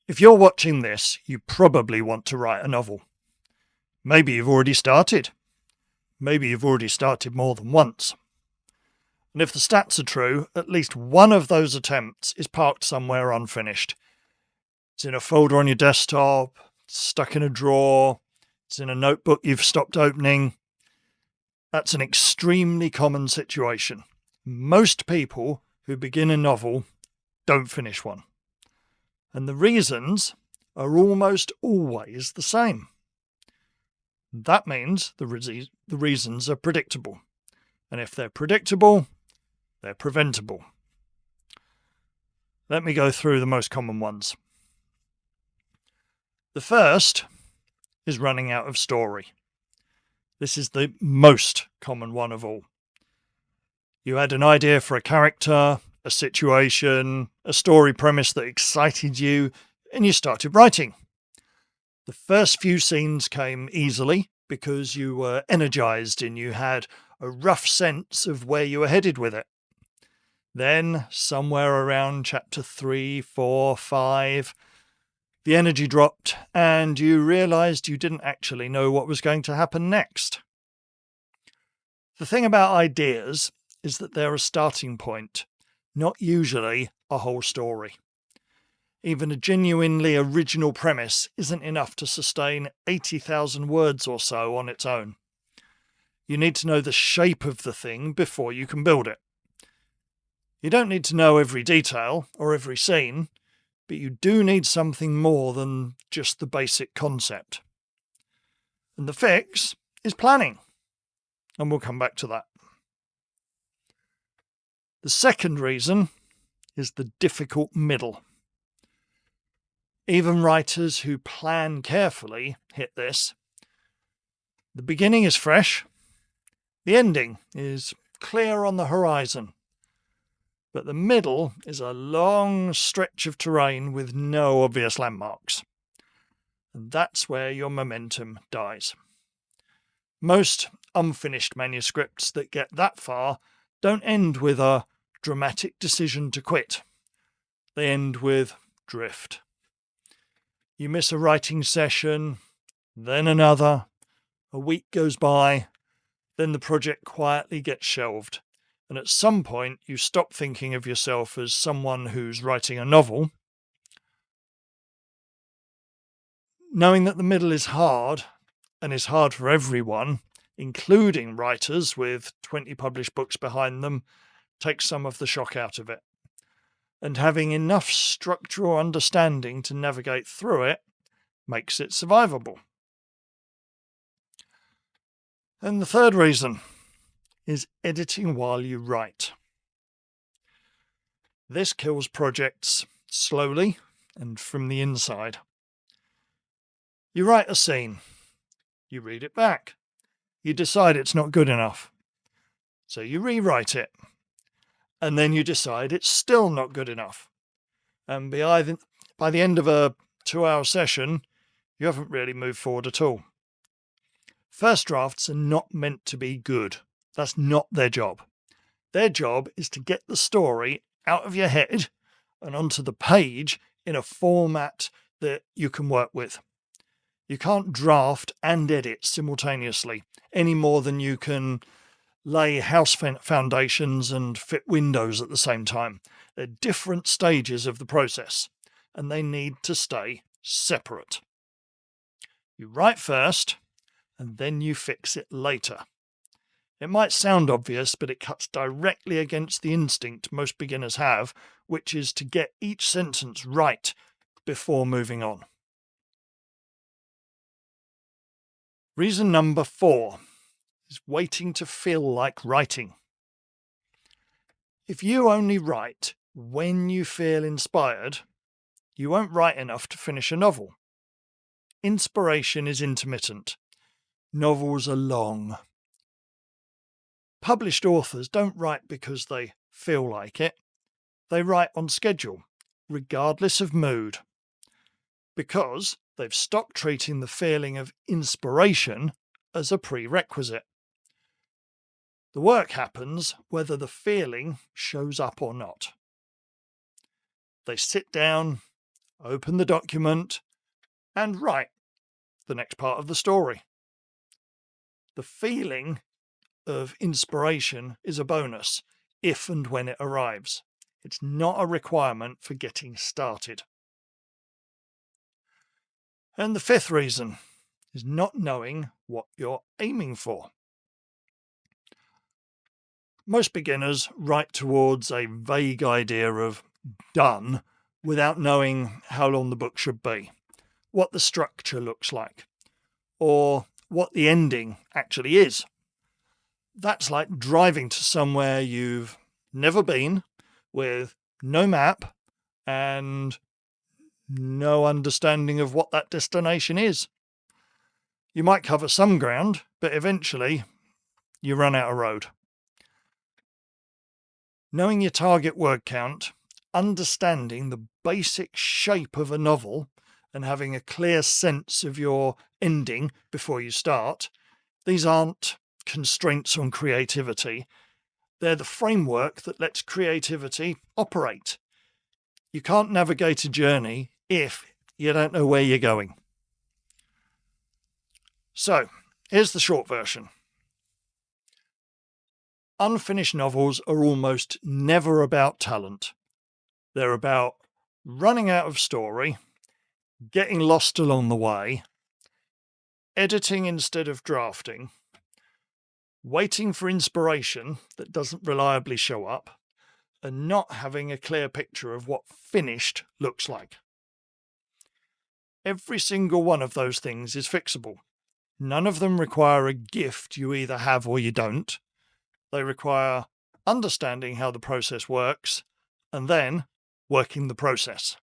If you're watching this, you probably want to write a novel. Maybe you've already started. Maybe you've already started more than once. And if the stats are true, at least one of those attempts is parked somewhere unfinished. It's in a folder on your desktop, stuck in a drawer, it's in a notebook you've stopped opening. That's an extremely common situation. Most people who begin a novel don't finish one. And the reasons are almost always the same. That means the reasons are predictable. And if they're predictable, they're preventable. Let me go through the most common ones. The first is running out of story. This is the most common one of all. You had an idea for a character, a situation, a story premise that excited you, and you started writing. The first few scenes came easily because you were energized and you had a rough sense of where you were headed with it. Then, somewhere around chapter 3, 4, 5, the energy dropped and you realized you didn't actually know what was going to happen next. The thing about ideas is that they're a starting point, not usually a whole story. Even a genuinely original premise isn't enough to sustain 80,000 words or so on its own. You need to know the shape of the thing before you can build it. You don't need to know every detail or every scene, but you do need something more than just the basic concept. And the fix is planning, and we'll come back to that. The second reason is the difficult middle. Even writers who plan carefully hit this. The beginning is fresh, the ending is clear on the horizon, but the middle is a long stretch of terrain with no obvious landmarks. And that's where your momentum dies. Most unfinished manuscripts that get that far don't end with a dramatic decision to quit. They end with drift. You miss a writing session, then another, a week goes by, then the project quietly gets shelved. And at some point, you stop thinking of yourself as someone who's writing a novel. Knowing that the middle is hard, and is hard for everyone, including writers with 20 published books behind them, takes some of the shock out of it. And having enough structural understanding to navigate through it makes it survivable. And the third reason is editing while you write. This kills projects slowly and from the inside. You write a scene, you read it back, you decide it's not good enough, so you rewrite it, and then you decide it's still not good enough. And by the end of a 2-hour session, you haven't really moved forward at all. First drafts are not meant to be good. That's not their job. Their job is to get the story out of your head and onto the page in a format that you can work with. You can't draft and edit simultaneously any more than you can lay house foundations and fit windows at the same time. They're different stages of the process, and they need to stay separate. You write first, and then you fix it later. It might sound obvious, but it cuts directly against the instinct most beginners have, which is to get each sentence right before moving on. Reason number 4 is waiting to feel like writing. If you only write when you feel inspired, you won't write enough to finish a novel. Inspiration is intermittent. Novels are long. Published authors don't write because they feel like it. They write on schedule, regardless of mood, because they've stopped treating the feeling of inspiration as a prerequisite. The work happens whether the feeling shows up or not. They sit down open the document, and write the next part of the story. The feeling of inspiration is a bonus if and when it arrives. It's not a requirement for getting started. And the fifth reason is not knowing what you're aiming for. Most beginners write towards a vague idea of done without knowing how long the book should be, what the structure looks like, or what the ending actually is. That's like driving to somewhere you've never been with no map and no understanding of what that destination is. You might cover some ground, but eventually you run out of road. Knowing your target word count, understanding the basic shape of a novel, and having a clear sense of your ending before you start, these aren't constraints on creativity. They're the framework that lets creativity operate. You can't navigate a journey if you don't know where you're going. So, here's the short version. Unfinished novels are almost never about talent. They're about running out of story, getting lost along the way, editing instead of drafting, waiting for inspiration that doesn't reliably show up, and not having a clear picture of what finished looks like. Every single one of those things is fixable. None of them require a gift you either have or you don't. They require understanding how the process works and then working the process.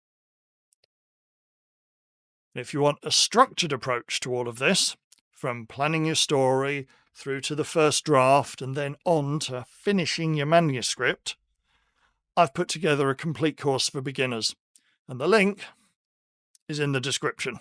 If you want a structured approach to all of this, from planning your story through to the first draft and then on to finishing your manuscript, I've put together a complete course for beginners, and the link is in the description.